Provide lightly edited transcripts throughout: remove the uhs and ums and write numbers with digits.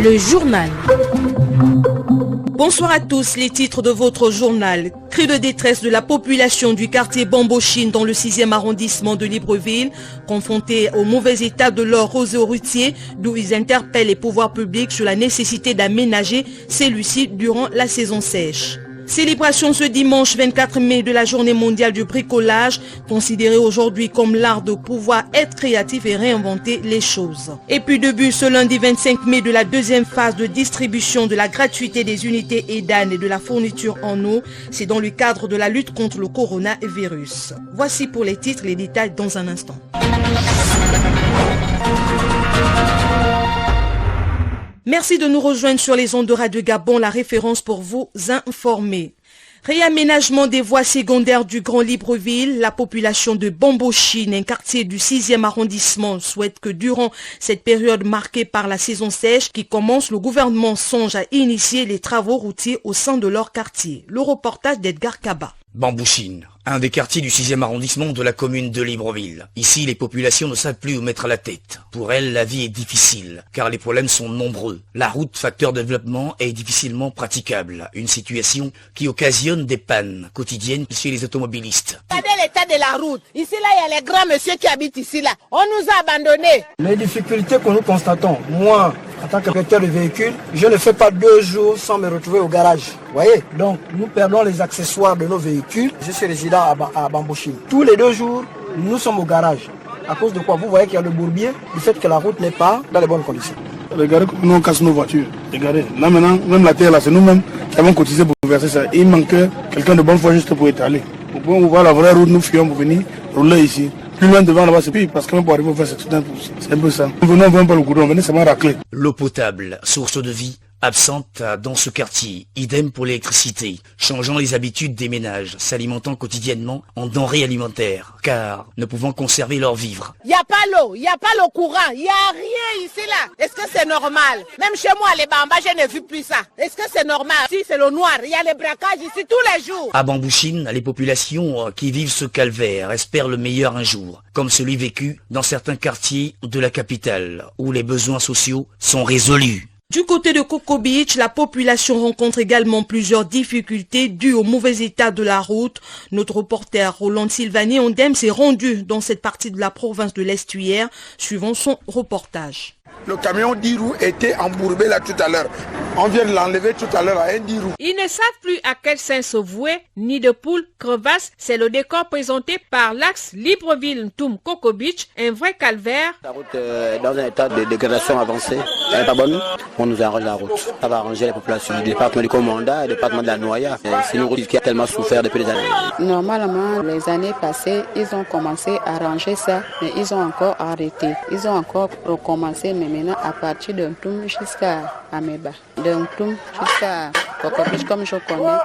Le journal. Bonsoir à tous, les titres de votre journal. Cri de détresse de la population du quartier Bambochine dans le 6e arrondissement de Libreville, confrontés au mauvais état de leur réseau routier, d'où ils interpellent les pouvoirs publics sur la nécessité d'aménager celui-ci durant la saison sèche. Célébration ce dimanche 24 mai de la journée mondiale du bricolage, considérée aujourd'hui comme l'art de pouvoir être créatif et réinventer les choses. Et puis début ce lundi 25 mai de la deuxième phase de distribution de la gratuité des unités EDAN et de la fourniture en eau, c'est dans le cadre de la lutte contre le coronavirus. Voici pour les titres, les détails dans un instant. Merci de nous rejoindre sur les ondes de Radio Gabon, la référence pour vous informer. Réaménagement des voies secondaires du Grand Libreville, la population de Bambochine, un quartier du 6e arrondissement, souhaite que durant cette période marquée par la saison sèche qui commence, le gouvernement songe à initier les travaux routiers au sein de leur quartier. Le reportage d'Edgar Kaba. Bambochine, un des quartiers du 6e arrondissement de la commune de Libreville. Ici, les populations ne savent plus où mettre la tête. Pour elles, la vie est difficile, car les problèmes sont nombreux. La route, facteur de développement, est difficilement praticable. Une situation qui occasionne des pannes quotidiennes chez les automobilistes. Regardez l'état de la route. Ici, là, il y a les grands messieurs qui habitent ici, là. On nous a abandonnés. Les difficultés que nous constatons, moi, en tant que propriétaire de véhicule, je ne fais pas 2 jours sans me retrouver au garage. Vous voyez? Donc, nous perdons les accessoires de nos véhicules. Je suis résident à Bambochine. Tous les 2 jours, nous sommes au garage. À cause de quoi? Vous voyez qu'il y a le bourbier, du fait que la route n'est pas dans les bonnes conditions. Regardez comment on casse nos voitures. Regardez, là maintenant, même la terre là, c'est nous-mêmes qui avons cotisé pour verser ça. Il manque quelqu'un de bonne foi juste pour étaler. Pour pouvoir voir la vraie route, nous fuyons pour venir rouler ici. Plus loin devant là-bas, c'est pire, parce que même pour arriver au faire, c'est tout un pouce. C'est un peu ça. Nous venons vraiment pas le goudron, on venait seulement racler. L'eau potable, source de vie, absente dans ce quartier. Idem pour l'électricité, changeant les habitudes des ménages, s'alimentant quotidiennement en denrées alimentaires, car ne pouvant conserver leur vivre. Il n'y a pas l'eau, il n'y a pas le courant, il n'y a rien ici là. Est-ce que c'est normal? Même chez moi, les Bamba, je n'ai vu plus ça. Est-ce que c'est normal? Si c'est le noir, il y a les braquages ici tous les jours. À Bambochine, les populations qui vivent ce calvaire espèrent le meilleur un jour, comme celui vécu dans certains quartiers de la capitale, où les besoins sociaux sont résolus. Du côté de Coco Beach, la population rencontre également plusieurs difficultés dues au mauvais état de la route. Notre reporter Roland Sylvani Ondem s'est rendu dans cette partie de la province de l'Est hier, suivant son reportage. Le camion 10 roues était embourbé là tout à l'heure. On vient de l'enlever tout à l'heure à un 10 roues. Ils ne savent plus à quel sein se vouer, ni de poule, crevasse. C'est le décor présenté par l'axe Libreville-Ntoum-Coco Beach, un vrai calvaire. La route est dans un état de dégradation avancée. Elle n'est pas bonne. On nous arrange la route. Ça va arranger la population du département du Commanda et du département de la Noya. C'est une route qui a tellement souffert depuis des années. Normalement, les années passées, ils ont commencé à arranger ça, mais ils ont encore arrêté. Ils ont encore recommencé, mais maintenant à partir de Ntoum jusqu'à Ameba. De Ntoum jusqu'à Coco Beach, comme je connais,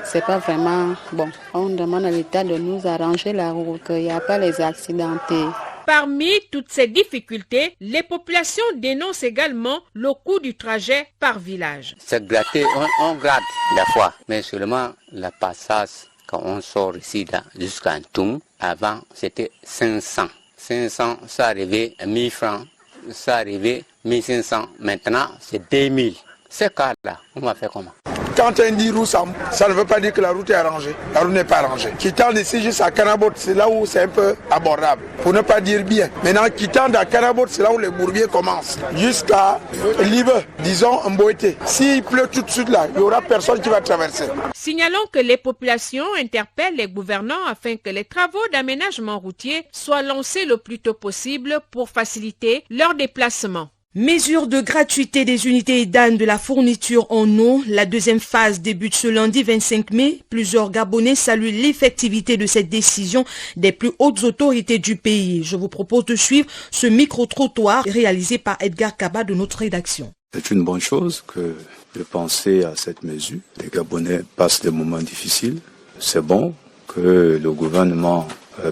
c'est pas vraiment bon. On demande à l'État de nous arranger la route, qu'il n'y a pas les accidentés. Parmi toutes ces difficultés, les populations dénoncent également le coût du trajet par village. C'est gratté, on gratte des fois, mais seulement le passage, quand on sort ici jusqu'à Ntoum, avant c'était 500. 500, ça arrivait à 1000 francs, ça arrivait 1500, maintenant c'est 2000. Ce cas-là, on va faire comment? Quand un 10 roues, ça ne veut pas dire que la route est arrangée. La route n'est pas arrangée. Quittant d'ici jusqu'à Canabot, c'est là où c'est un peu abordable. Pour ne pas dire bien. Maintenant, quittant de Canabot, c'est là où les bourbiers commencent. Jusqu'à Libe, disons Mboété. S'il pleut tout de suite là, il n'y aura personne qui va traverser. Signalons que les populations interpellent les gouvernants afin que les travaux d'aménagement routier soient lancés le plus tôt possible pour faciliter leur déplacement. Mesure de gratuité des unités EDAN de la fourniture en eau. La deuxième phase débute ce lundi 25 mai. Plusieurs Gabonais saluent l'effectivité de cette décision des plus hautes autorités du pays. Je vous propose de suivre ce micro-trottoir réalisé par Edgar Kaba de notre rédaction. C'est une bonne chose que de penser à cette mesure. Les Gabonais passent des moments difficiles. C'est bon que le gouvernement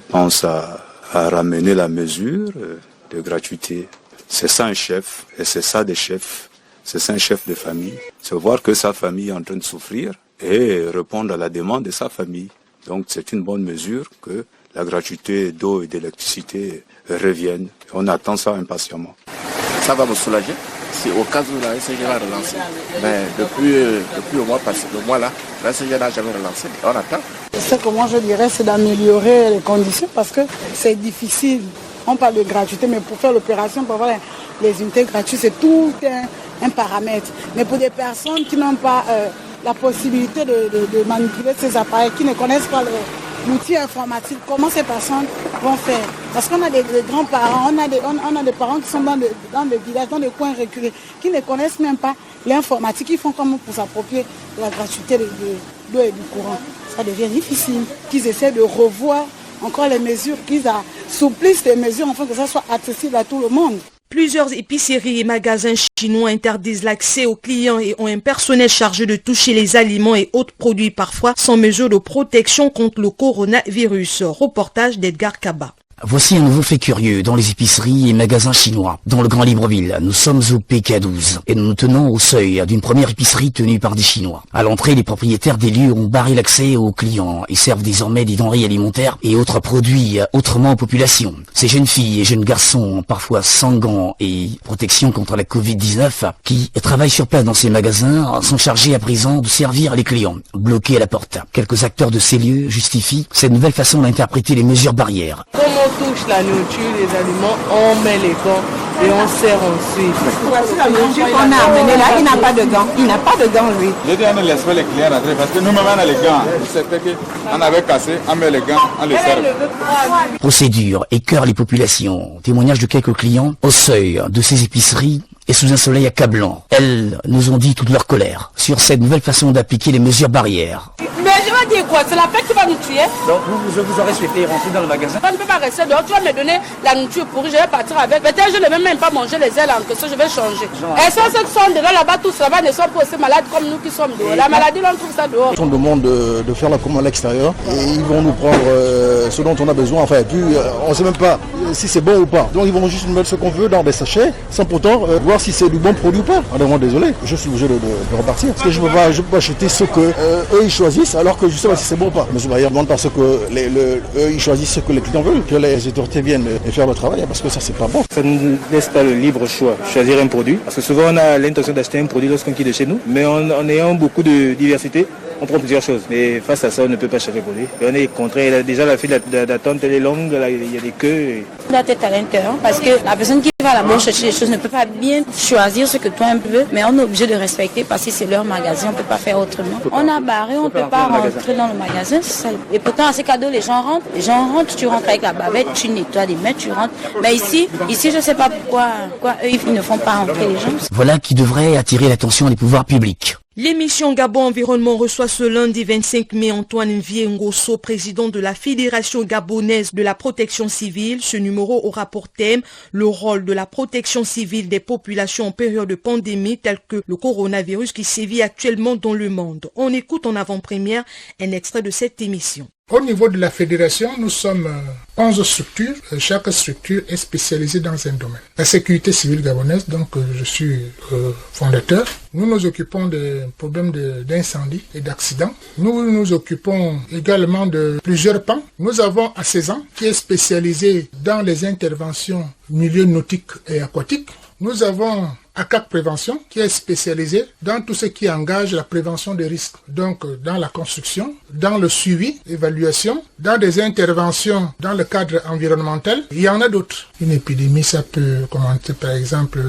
pense à ramener la mesure de gratuité. C'est ça un chef, et c'est ça des chefs, c'est ça un chef de famille. C'est voir que sa famille est en train de souffrir et répondre à la demande de sa famille. Donc c'est une bonne mesure que la gratuité d'eau et d'électricité revienne. On attend ça impatiemment. Ça va vous soulager? c'est au cas où la SCG va relancer. Mais depuis le mois passé, le mois là, la SCG n'a jamais relancé. On attend. Ce que moi je dirais, c'est d'améliorer les conditions parce que c'est difficile. On parle de gratuité, mais pour faire l'opération, pour avoir les unités gratuites, c'est tout un paramètre. Mais pour des personnes qui n'ont pas la possibilité de manipuler ces appareils, qui ne connaissent pas l'outil informatique, comment ces personnes vont faire? Parce qu'on a des grands-parents, on a des parents qui sont dans des villages, dans des coins reculés, qui ne connaissent même pas l'informatique. Ils font comment pour s'approprier la gratuité de l'eau et du courant? Ça devient difficile. Qu'ils essaient de revoir encore les mesures, qu'ils assouplissent les mesures afin que ça soit accessible à tout le monde. Plusieurs épiceries et magasins chinois interdisent l'accès aux clients et ont un personnel chargé de toucher les aliments et autres produits parfois sans mesure de protection contre le coronavirus. Reportage d'Edgar Kaba. Voici un nouveau fait curieux dans les épiceries et magasins chinois. Dans le Grand Libreville, nous sommes au PK12 et nous nous tenons au seuil d'une première épicerie tenue par des Chinois. À l'entrée, les propriétaires des lieux ont barré l'accès aux clients et servent désormais des denrées alimentaires et autres produits autrement aux populations. Ces jeunes filles et jeunes garçons, parfois sans gants et protection contre la Covid-19, qui travaillent sur place dans ces magasins, sont chargés à présent de servir les clients, bloqués à la porte. Quelques acteurs de ces lieux justifient cette nouvelle façon d'interpréter les mesures barrières. On touche la nourriture, les aliments, on met les gants et on sert ensuite. Voici la nourriture qu'on a amenée là, il n'a pas de gants. Il n'a pas de gants, lui. Je dis, on ne laisse pas les clients rentrer parce que nous-mêmes, on a les gants. C'était qu'on avait cassé, on met les gants, on les sert. Procédure écœure les populations. Témoignage de quelques clients au seuil de ces épiceries et sous un soleil accablant. Elles nous ont dit toute leur colère sur cette nouvelle façon d'appliquer les mesures barrières. Mais je vais dire quoi? C'est la paix qui va nous tuer. Donc je vous aurais souhaité rentrer dans le magasin. On ne peut pas rester dehors. Tu vas me donner la nourriture pourrie, je vais partir avec. Peut-être je ne vais même pas manger les ailes en question, je vais changer. Et ceux qui sont dedans là-bas, tous là-bas ne sont pas aussi malades comme nous qui sommes dehors. La maladie, on trouve ça dehors. On demande de faire la commande à l'extérieur et ils vont nous prendre ce dont on a besoin. Enfin, puis on ne sait même pas si c'est bon ou pas. Donc ils vont juste nous mettre ce qu'on veut dans des sachets sans pourtant voir si c'est du bon produit ou pas. Alors moi désolé, je suis obligé de repartir. Parce que je ne peux pas acheter ce que eux ils choisissent alors que je ne sais pas si c'est bon ou pas. Monsieur Barrière demande parce que eux ils choisissent ce que les clients veulent, que les autorités viennent et faire le travail parce que ça c'est pas bon. Ça ne laisse pas le libre choix, choisir un produit. Parce que souvent on a l'intention d'acheter un produit lorsqu'on quitte de chez nous, mais en ayant beaucoup de diversité, on prend plusieurs choses. Mais face à ça, on ne peut pas changer produit. Et on est contraint. Déjà la file d'attente elle est longue, il y a des queues. La tête à l'intérieur, parce que la personne qui va là-bas chercher les choses ne peut pas bien choisir ce que toi un peu, mais on est obligé de respecter parce que c'est leur magasin, on ne peut pas faire autrement. On a barré, on ne peut pas rentrer dans le magasin. Et pourtant à ces cadeaux, les gens rentrent, tu rentres avec la bavette, tu nettoies les mains, tu rentres. Mais ici je ne sais pas pourquoi eux ils ne font pas rentrer les gens. Voilà qui devrait attirer l'attention des pouvoirs publics. L'émission Gabon Environnement reçoit ce lundi 25 mai Antoine Nvié Ngosso, président de la Fédération gabonaise de la protection civile. Ce numéro aura pour thème le rôle de la protection civile des populations en période de pandémie telle que le coronavirus qui sévit actuellement dans le monde. On écoute en avant-première un extrait de cette émission. Au niveau de la fédération, nous sommes 11 structures. Chaque structure est spécialisée dans un domaine. La sécurité civile gabonaise, donc je suis fondateur. Nous nous occupons des problèmes d'incendie et d'accidents. Nous nous occupons également de plusieurs pans. Nous avons Assezan qui est spécialisé dans les interventions milieux nautiques et aquatiques. Nous avons ACAC Prévention qui est spécialisé dans tout ce qui engage la prévention des risques. Donc dans la construction, dans le suivi, évaluation, dans des interventions dans le cadre environnemental. Il y en a d'autres. Une épidémie, ça peut commencer par exemple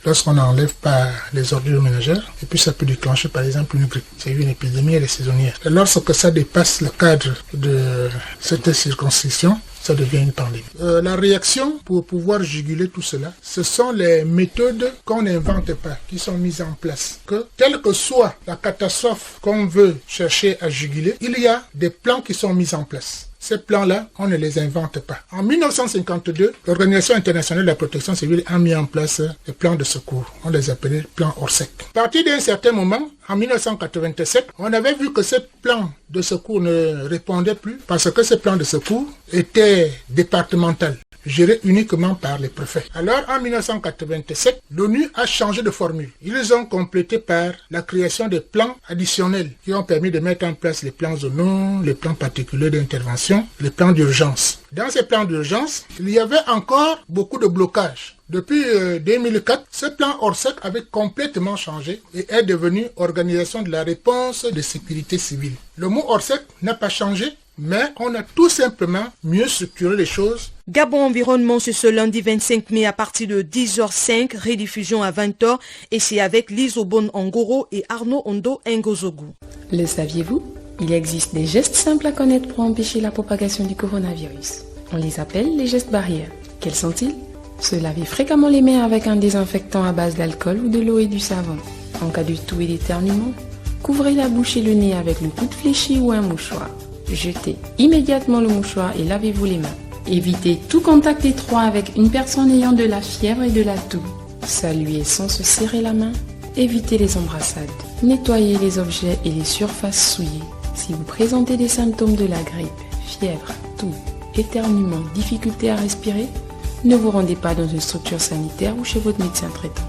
lorsqu'on n'enlève pas les ordures ménagères, et puis ça peut déclencher par exemple une grippe. C'est une épidémie, elle est saisonnière. Et lorsque ça dépasse le cadre de cette circonscription, ça devient une pandémie. La réaction pour pouvoir juguler tout cela, ce sont les méthodes qu'on n'invente pas, qui sont mises en place. Que, quelle que soit la catastrophe qu'on veut chercher à juguler, il y a des plans qui sont mis en place. Ces plans-là, on ne les invente pas. En 1952, l'Organisation internationale de la protection civile a mis en place des plans de secours. On les appelait plans Orsec. À partir d'un certain moment, en 1987, on avait vu que ces plans de secours ne répondaient plus parce que ces plans de secours étaient départementaux, gérés uniquement par les préfets. Alors, en 1987, l'ONU a changé de formule. Ils ont complété par la création des plans additionnels qui ont permis de mettre en place les plans zonaux, les plans particuliers d'intervention, les plans d'urgence. Dans ces plans d'urgence, il y avait encore beaucoup de blocages. Depuis 2004, ce plan Orsec avait complètement changé et est devenu Organisation de la réponse de sécurité civile. Le mot Orsec n'a pas changé, mais on a tout simplement mieux structuré les choses. Gabon Environnement, c'est ce lundi 25 mai à partir de 10h05, rediffusion à 20h, et c'est avec Lise Obon Ngoro et Arnaud Ondo Ngozogu. Le saviez-vous? Il existe des gestes simples à connaître pour empêcher la propagation du coronavirus. On les appelle les gestes barrières. Quels sont-ils? Se laver fréquemment les mains avec un désinfectant à base d'alcool ou de l'eau et du savon. En cas de toux et d'éternuement, couvrez la bouche et le nez avec le coude fléchi ou un mouchoir. Jetez immédiatement le mouchoir et lavez-vous les mains. Évitez tout contact étroit avec une personne ayant de la fièvre et de la toux. Saluez sans se serrer la main. Évitez les embrassades. Nettoyez les objets et les surfaces souillées. Si vous présentez des symptômes de la grippe, fièvre, toux, éternuement, difficulté à respirer, ne vous rendez pas dans une structure sanitaire ou chez votre médecin traitant.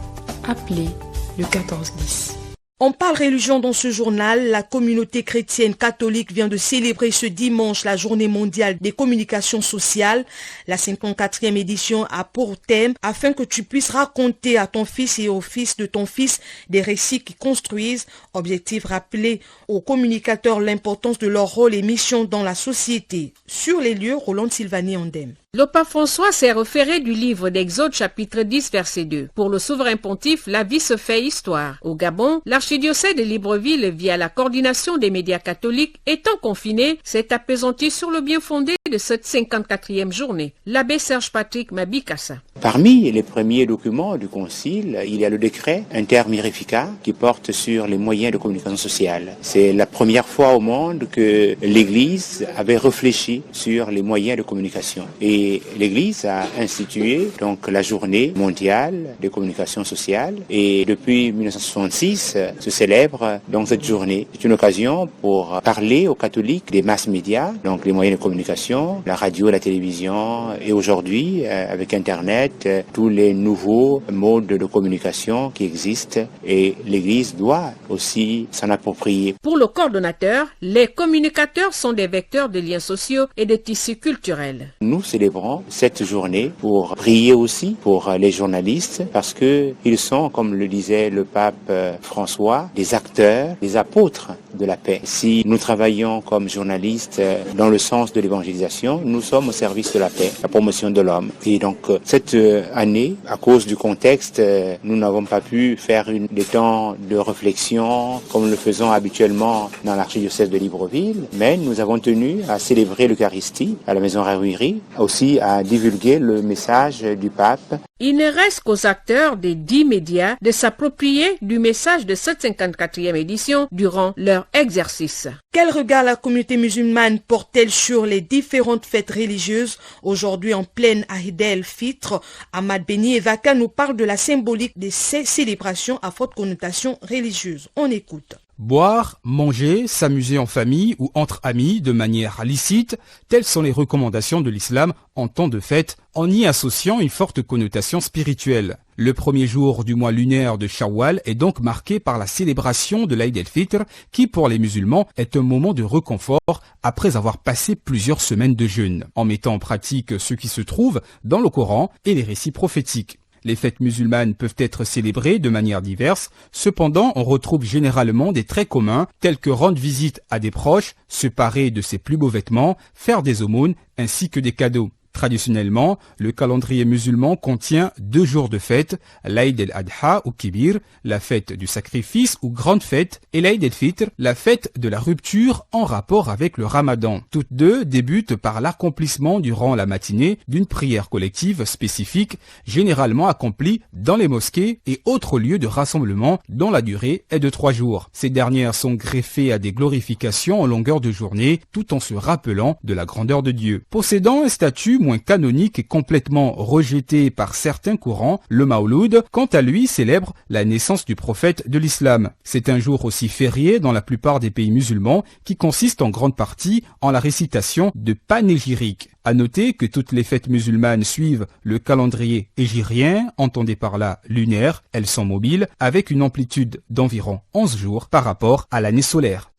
Appelez le 1410. On parle religion dans ce journal. La communauté chrétienne catholique vient de célébrer ce dimanche la journée mondiale des communications sociales. La 54e édition a pour thème afin que tu puisses raconter à ton fils et au fils de ton fils des récits qui construisent. Objectif rappeler aux communicateurs l'importance de leur rôle et mission dans la société. Sur les lieux, Roland Sylvanie Ondem. Le pape François s'est référé du livre d'Exode chapitre 10 verset 2. Pour le souverain pontife, la vie se fait histoire. Au Gabon, l'archidiocèse de Libreville, via la coordination des médias catholiques, étant confiné, s'est appesanti sur le bien fondé de cette 54e journée. L'abbé Serge Patrick Mabikassa. Parmi les premiers documents du Concile, il y a le décret Inter Mirifica qui porte sur les moyens de communication sociale. C'est la première fois au monde que l'Église avait réfléchi sur les moyens de communication. Et l'Église a institué donc la journée mondiale des communications sociales. Et depuis 1966 se célèbre donc cette journée. C'est une occasion pour parler aux catholiques des mass médias, donc les moyens de communication, la radio, la télévision et aujourd'hui avec Internet, tous les nouveaux modes de communication qui existent et l'Église doit aussi s'en approprier. Pour le coordonnateur, les communicateurs sont des vecteurs de liens sociaux et de tissus culturels. Nous célébrons cette journée pour prier aussi pour les journalistes parce que ils sont, comme le disait le pape François, des acteurs, des apôtres de la paix. Si nous travaillons comme journalistes dans le sens de l'évangélisation, nous sommes au service de la paix, la promotion de l'homme. Et donc cette année, à cause du contexte, nous n'avons pas pu faire des temps de réflexion comme le faisons habituellement dans l'archidiocèse de Libreville, mais nous avons tenu à célébrer l'Eucharistie à la maison Rarouiri, aussi à divulguer le message du pape. Il ne reste qu'aux acteurs des 10 médias de s'approprier du message de cette 54e édition durant leur exercice. Quel regard la communauté musulmane porte-t-elle sur les différentes fêtes religieuses? Aujourd'hui en pleine Aïd el-Fitr, Ahmad Beni Evaka nous parle de la symbolique de ces célébrations à forte connotation religieuse. On écoute. Boire, manger, s'amuser en famille ou entre amis de manière licite, telles sont les recommandations de l'islam en temps de fête, en y associant une forte connotation spirituelle. Le premier jour du mois lunaire de Shawwal est donc marqué par la célébration de l'Aïd el-Fitr, qui pour les musulmans est un moment de réconfort après avoir passé plusieurs semaines de jeûne, en mettant en pratique ce qui se trouve dans le Coran et les récits prophétiques. Les fêtes musulmanes peuvent être célébrées de manière diverse, cependant on retrouve généralement des traits communs tels que rendre visite à des proches, se parer de ses plus beaux vêtements, faire des aumônes ainsi que des cadeaux. Traditionnellement, le calendrier musulman contient 2 jours de fête, l'Aïd el-Adha ou Kibir, la fête du sacrifice ou grande fête, et l'Aïd el-Fitr, la fête de la rupture en rapport avec le Ramadan. Toutes deux débutent par l'accomplissement durant la matinée d'une prière collective spécifique, généralement accomplie dans les mosquées et autres lieux de rassemblement dont la durée est de 3 jours. Ces dernières sont greffées à des glorifications en longueur de journée, tout en se rappelant de la grandeur de Dieu. Possédant un statut moins canonique et complètement rejeté par certains courants, le Mawloud, quant à lui, célèbre la naissance du prophète de l'islam. C'est un jour aussi férié dans la plupart des pays musulmans qui consiste en grande partie en la récitation de panégyriques. À noter que toutes les fêtes musulmanes suivent le calendrier hégirien, entendez par là lunaire, elles sont mobiles, avec une amplitude d'environ 11 jours par rapport à l'année solaire.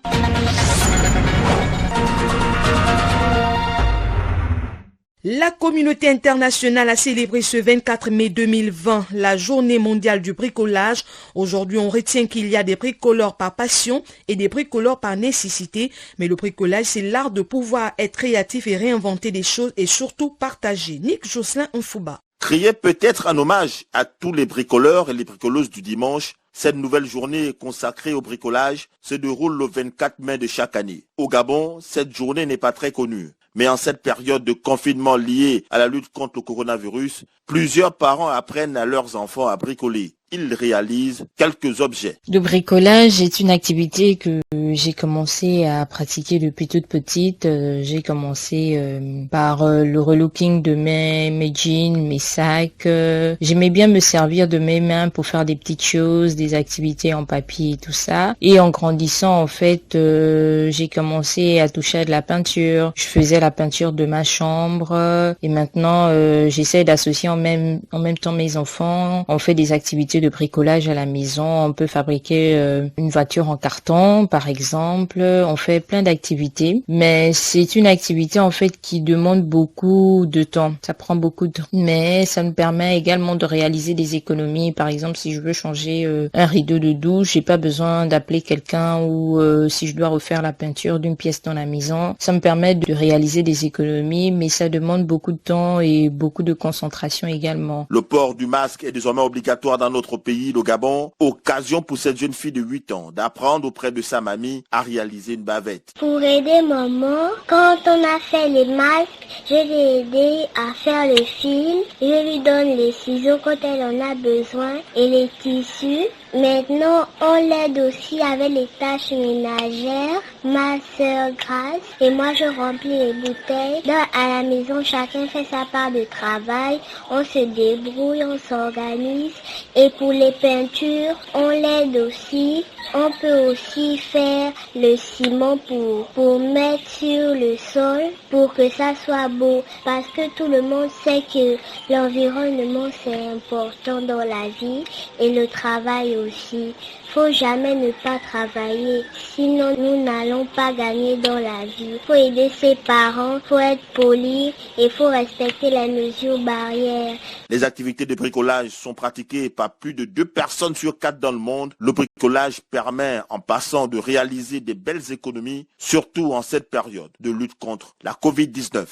La communauté internationale a célébré ce 24 mai 2020 la journée mondiale du bricolage. Aujourd'hui, on retient qu'il y a des bricoleurs par passion et des bricoleurs par nécessité. Mais le bricolage, c'est l'art de pouvoir être créatif et réinventer des choses et surtout partager. Nick Jocelyn Nfouba. Crier peut-être un hommage à tous les bricoleurs et les bricoleuses du dimanche. Cette nouvelle journée consacrée au bricolage se déroule le 24 mai de chaque année. Au Gabon, cette journée n'est pas très connue. Mais en cette période de confinement lié à la lutte contre le coronavirus, plusieurs parents apprennent à leurs enfants à bricoler. Ils réalisent quelques objets. Le bricolage est une activité que j'ai commencé à pratiquer depuis toute petite. J'ai commencé par le relooking de mes jeans, mes sacs. J'aimais bien me servir de mes mains pour faire des petites choses, des activités en papier et tout ça. Et en grandissant, en fait, j'ai commencé à toucher à de la peinture. Je faisais la peinture de ma chambre. Et maintenant, j'essaie d'associer en même temps mes enfants. On fait des activités de bricolage à la maison. On peut fabriquer une voiture en carton, par exemple. On fait plein d'activités. Mais c'est une activité, en fait, qui demande beaucoup de temps. Ça prend beaucoup de temps. Mais ça me permet également de réaliser des économies. Par exemple, si je veux changer un rideau de douche, j'ai pas besoin d'appeler quelqu'un ou si je dois refaire la peinture d'une pièce dans la maison. Ça me permet de réaliser des économies, mais ça demande beaucoup de temps et beaucoup de concentration également. Le port du masque est désormais obligatoire dans notre pays, le Gabon. Occasion pour cette jeune fille de 8 ans d'apprendre auprès de sa mamie à réaliser une bavette. Pour aider maman, quand on a fait les masques, je l'ai aidé à faire le fil. Je lui donne les ciseaux quand elle en a besoin et les tissus. Maintenant, on l'aide aussi avec les tâches ménagères. Ma sœur Grace et moi, je remplis les bouteilles. À la maison, chacun fait sa part de travail. On se débrouille, on s'organise. Et pour les peintures, on l'aide aussi. On peut aussi faire le ciment pour mettre sur le sol pour que ça soit beau. Parce que tout le monde sait que l'environnement, c'est important dans la vie et le travail aussi. Faut jamais ne pas travailler, sinon nous n'allons pas gagner dans la vie. Faut aider ses parents, faut être poli et faut respecter les mesures barrières. Les activités de bricolage sont pratiquées par plus de 2 personnes sur 4 dans le monde. Le bricolage permet, en passant, de réaliser des belles économies, surtout en cette période de lutte contre la Covid-19.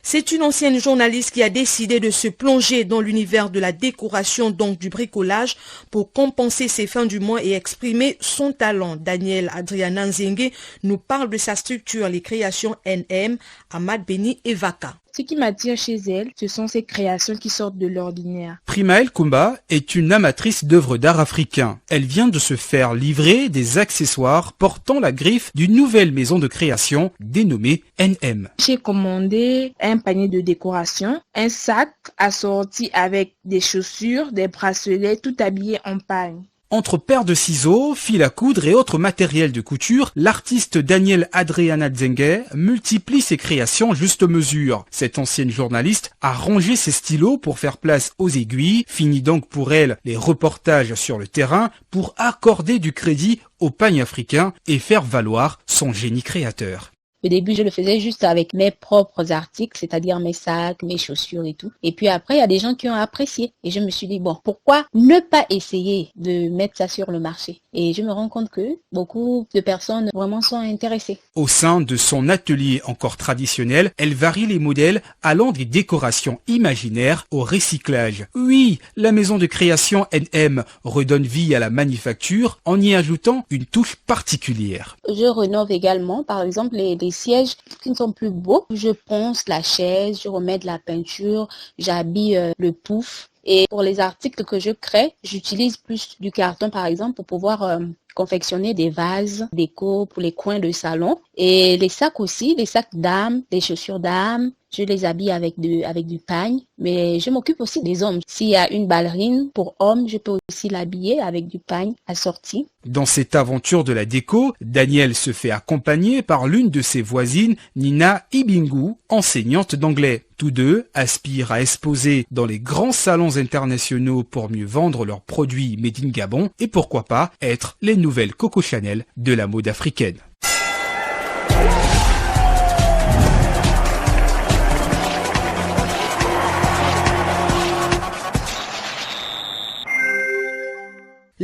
C'est une ancienne journaliste qui a décidé de se plonger dans l'univers de la décoration, donc du bricolage, pour compenser ses fins du mois et exprimer son talent. Daniel Adriana Nzengue nous parle de sa structure, les créations NM, Ahmad Beni et Vaka. Ce qui m'attire chez elle, ce sont ces créations qui sortent de l'ordinaire. Primaël Kumba est une amatrice d'œuvres d'art africain. Elle vient de se faire livrer des accessoires portant la griffe d'une nouvelle maison de création dénommée NM. J'ai commandé un panier de décoration, un sac assorti avec des chaussures, des bracelets, tout habillé en pagne. Entre paires de ciseaux, fil à coudre et autres matériels de couture, l'artiste Daniel Adriana Nzengue multiplie ses créations juste mesure. Cette ancienne journaliste a rangé ses stylos pour faire place aux aiguilles, finit donc pour elle les reportages sur le terrain pour accorder du crédit au pagne africain et faire valoir son génie créateur. Au début, je le faisais juste avec mes propres articles, c'est-à-dire mes sacs, mes chaussures et tout. Et puis après, il y a des gens qui ont apprécié. Et je me suis dit, bon, pourquoi ne pas essayer de mettre ça sur le marché? Et je me rends compte que beaucoup de personnes vraiment sont intéressées. Au sein de son atelier encore traditionnel, elle varie les modèles allant des décorations imaginaires au recyclage. Oui, la maison de création NM redonne vie à la manufacture en y ajoutant une touche particulière. Je rénove également, par exemple, les sièges qui ne sont plus beaux. Je ponce la chaise, je remets de la peinture, j'habille le pouf. Et pour les articles que je crée, j'utilise plus du carton, par exemple, pour pouvoir confectionner des vases déco pour les coins de salon. Et les sacs aussi, les sacs dames, les chaussures dames, je les habille avec du pagne. Mais je m'occupe aussi des hommes. S'il y a une ballerine pour homme, je peux aussi l'habiller avec du pagne assorti. Dans cette aventure de la déco, Daniel se fait accompagner par l'une de ses voisines, Nina Ibingu, enseignante d'anglais. Tous deux aspirent à exposer dans les grands salons internationaux pour mieux vendre leurs produits made in Gabon et pourquoi pas être les nouvelles Coco Chanel de la mode africaine.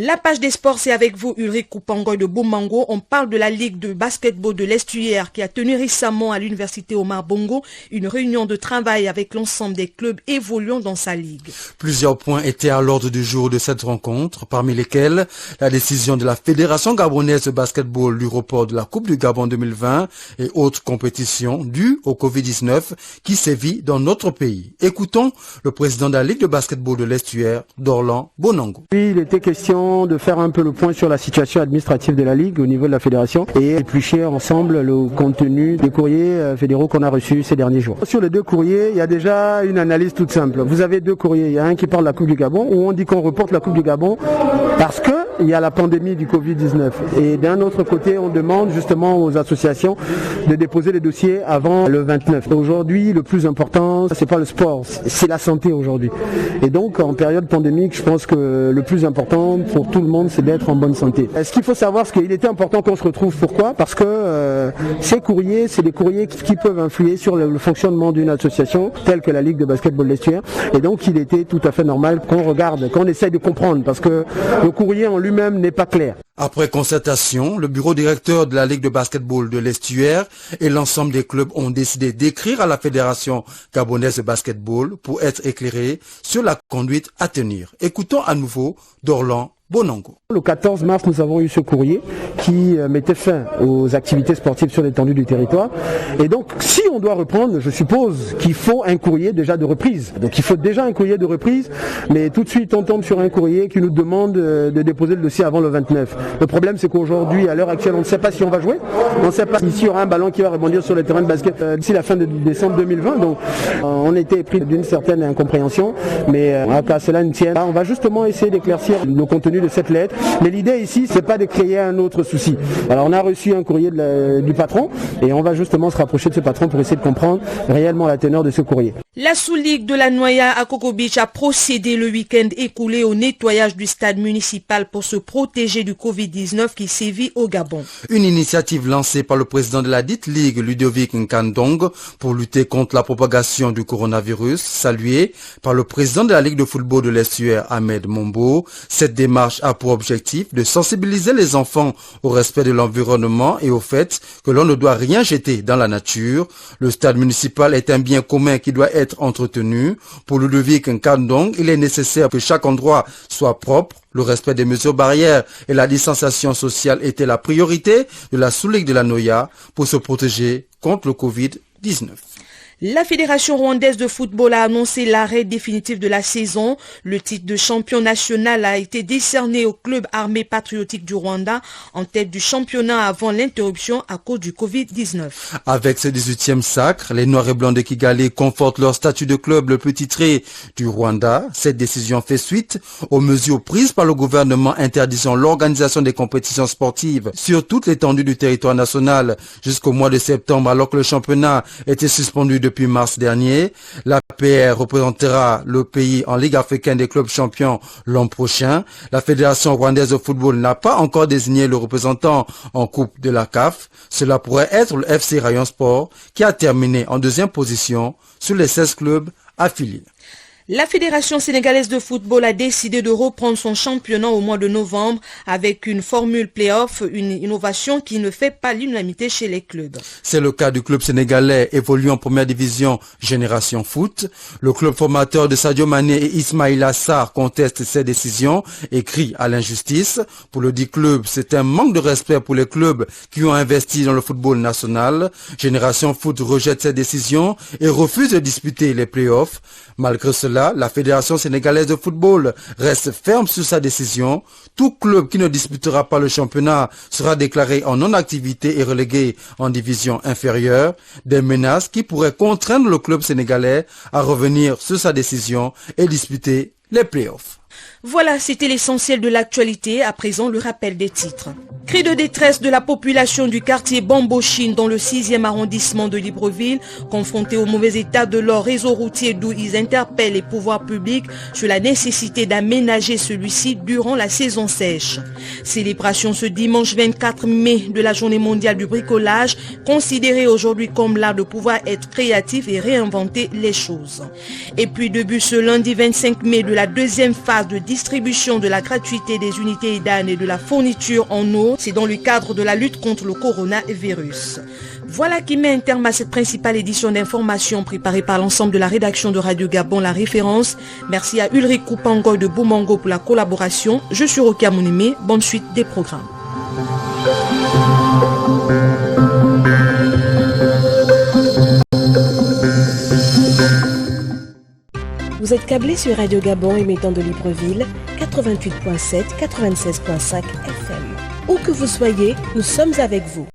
La page des sports, c'est avec vous, Ulrich Koupangoy de Bomango. On parle de la Ligue de basketball de l'Estuaire qui a tenu récemment à l'Université Omar Bongo une réunion de travail avec l'ensemble des clubs évoluant dans sa ligue. Plusieurs points étaient à l'ordre du jour de cette rencontre, parmi lesquels la décision de la Fédération gabonaise de basketball du report de la Coupe du Gabon 2020 et autres compétitions dues au Covid-19 qui sévit dans notre pays. Écoutons le président de la Ligue de basketball de l'Estuaire, Dorlan Bonango. Il était question de faire un peu le point sur la situation administrative de la Ligue au niveau de la fédération et éplucher ensemble le contenu des courriers fédéraux qu'on a reçus ces derniers jours. Sur les deux courriers, il y a déjà une analyse toute simple. Vous avez deux courriers. Il y a un qui parle de la Coupe du Gabon où on dit qu'on reporte la Coupe du Gabon parce que il y a la pandémie du Covid-19. Et d'un autre côté, on demande justement aux associations de déposer les dossiers avant le 29. Aujourd'hui, le plus important, c'est pas le sport, c'est la santé aujourd'hui. Et donc, en période pandémique, je pense que le plus important pour tout le monde, c'est d'être en bonne santé. Ce qu'il faut savoir, c'est qu'il était important qu'on se retrouve. Pourquoi ? Parce que ces courriers, c'est des courriers qui peuvent influer sur le fonctionnement d'une association telle que la Ligue de basketball l'Estuaire. Et donc, il était tout à fait normal qu'on regarde, qu'on essaye de comprendre, parce que le courrier en lui-même n'est pas clair. Après concertation, le bureau directeur de la Ligue de basketball de l'Estuaire et l'ensemble des clubs ont décidé d'écrire à la Fédération gabonaise de basketball pour être éclairés sur la conduite à tenir. Écoutons à nouveau Dorlan Bonango. Le 14 mars, nous avons eu ce courrier qui mettait fin aux activités sportives sur l'étendue du territoire. Et donc, si on doit reprendre, je suppose qu'il faut un courrier déjà de reprise. Donc, il faut déjà un courrier de reprise, mais tout de suite, on tombe sur un courrier qui nous demande de déposer le dossier avant le 29. Le problème, c'est qu'aujourd'hui, à l'heure actuelle, on ne sait pas si on va jouer. On ne sait pas s'il y aura un ballon qui va rebondir sur le terrain de basket d'ici la fin de décembre 2020. Donc, on a été pris d'une certaine incompréhension, mais à cela ne tienne. On va justement essayer d'éclaircir le contenu de cette lettre. Mais l'idée ici, c'est pas de créer un autre souci. Alors on a reçu un courrier du patron et on va justement se rapprocher de ce patron pour essayer de comprendre réellement la teneur de ce courrier. La sous-ligue de la Noya à Coco Beach a procédé le week-end écoulé au nettoyage du stade municipal pour se protéger du Covid-19 qui sévit au Gabon. Une initiative lancée par le président de la dite ligue, Ludovic Nkandong, pour lutter contre la propagation du coronavirus, saluée par le président de la Ligue de football de l'Estuaire, Ahmed Mombo. Cette démarche a pour objectif de sensibiliser les enfants au respect de l'environnement et au fait que l'on ne doit rien jeter dans la nature. Le stade municipal est un bien commun qui doit être entretenu. Pour Ludovic Nkandong, il est nécessaire que chaque endroit soit propre. Le respect des mesures barrières et la distanciation sociale étaient la priorité de la sous-ligue de la Noya pour se protéger contre le Covid-19. La Fédération rwandaise de football a annoncé l'arrêt définitif de la saison. Le titre de champion national a été décerné au club armé patriotique du Rwanda en tête du championnat avant l'interruption à cause du Covid-19. Avec ce 18e sacre, les Noirs et Blancs de Kigali confortent leur statut de club le plus titré du Rwanda. Cette décision fait suite aux mesures prises par le gouvernement interdisant l'organisation des compétitions sportives sur toute l'étendue du territoire national jusqu'au mois de septembre alors que le championnat était suspendu depuis mars dernier. L'APR représentera le pays en Ligue africaine des clubs champions l'an prochain. La Fédération rwandaise de football n'a pas encore désigné le représentant en Coupe de la CAF. Cela pourrait être le FC Rayon Sport qui a terminé en deuxième position sur les 16 clubs affiliés. La Fédération sénégalaise de football a décidé de reprendre son championnat au mois de novembre avec une formule play-off, une innovation qui ne fait pas l'unanimité chez les clubs. C'est le cas du club sénégalais évoluant en première division Génération Foot. Le club formateur de Sadio Mané et Ismaïla Sarr conteste ces décisions et crie à l'injustice. Pour le dit club, c'est un manque de respect pour les clubs qui ont investi dans le football national. Génération Foot rejette ces décisions et refuse de disputer les play-offs. Malgré cela, la Fédération sénégalaise de football reste ferme sur sa décision. Tout club qui ne disputera pas le championnat sera déclaré en non-activité et relégué en division inférieure. Des menaces qui pourraient contraindre le club sénégalais à revenir sur sa décision et disputer les playoffs. Voilà, c'était l'essentiel de l'actualité. À présent, le rappel des titres. Cri de détresse de la population du quartier Bambochine dans le 6e arrondissement de Libreville, confrontés au mauvais état de leur réseau routier d'où ils interpellent les pouvoirs publics sur la nécessité d'aménager celui-ci durant la saison sèche. Célébration ce dimanche 24 mai de la journée mondiale du bricolage, considérée aujourd'hui comme l'art de pouvoir être créatif et réinventer les choses. Et puis début ce lundi 25 mai de la deuxième phase de distribution de la gratuité des unités EDAN et de la fourniture en eau. C'est dans le cadre de la lutte contre le coronavirus. Voilà qui met un terme à cette principale édition d'information préparée par l'ensemble de la rédaction de Radio Gabon, La Référence. Merci à Ulrich Koupango de Boumango pour la collaboration. Je suis Rokia Mounimé. Bonne suite des programmes. Vous êtes câblé sur Radio Gabon émettant de Libreville, 88.7, 96.5 FM. Où que vous soyez, nous sommes avec vous.